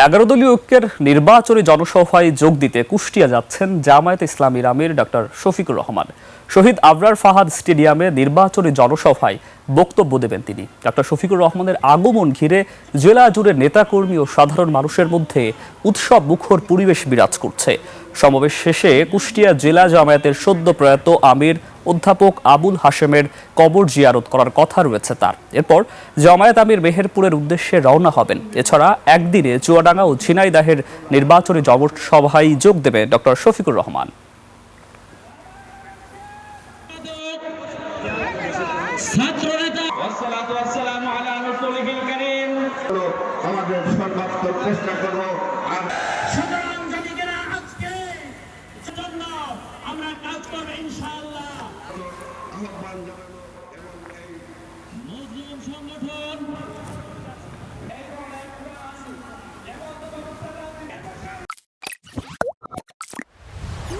11 দলীয় ঐক্যের নির্বাচনী জনসভায় যোগ দিতে কুষ্টিয়া যাচ্ছেন জামায়াতে ইসলামীর আমির ডক্টর শফিকুর রহমান। শহীদ আবরার ফাহাদ স্টেডিয়ামে নির্বাচনী জনসভায় বক্তব্য দেবেন তিনি। ডক্টর শফিকুর রহমানের আগমন ঘিরে জেলা জুড়ে নেতাকর্মী ও সাধারণ মানুষের মধ্যে উৎসব মুখর পরিবেশ বিরাজ করছে। সমাবেশ শেষে কুষ্টিয়া জেলা জামায়াতের সদ্য প্রয়াত আমির অধ্যাপক আবুল হাশেমের কবর জিয়ারত করার কথা রয়েছে তার। এরপর জামায়াত আমির মেহেরপুরের উদ্দেশ্যে রওনা হবেন। এছাড়া একদিনে চুয়াডাঙ্গা ও ঝিনাইদহের নির্বাচনী জনসভায় যোগ দেবে ডক্টর শফিকুর রহমান। আমাদের সর্বাত্মক চেষ্টা করব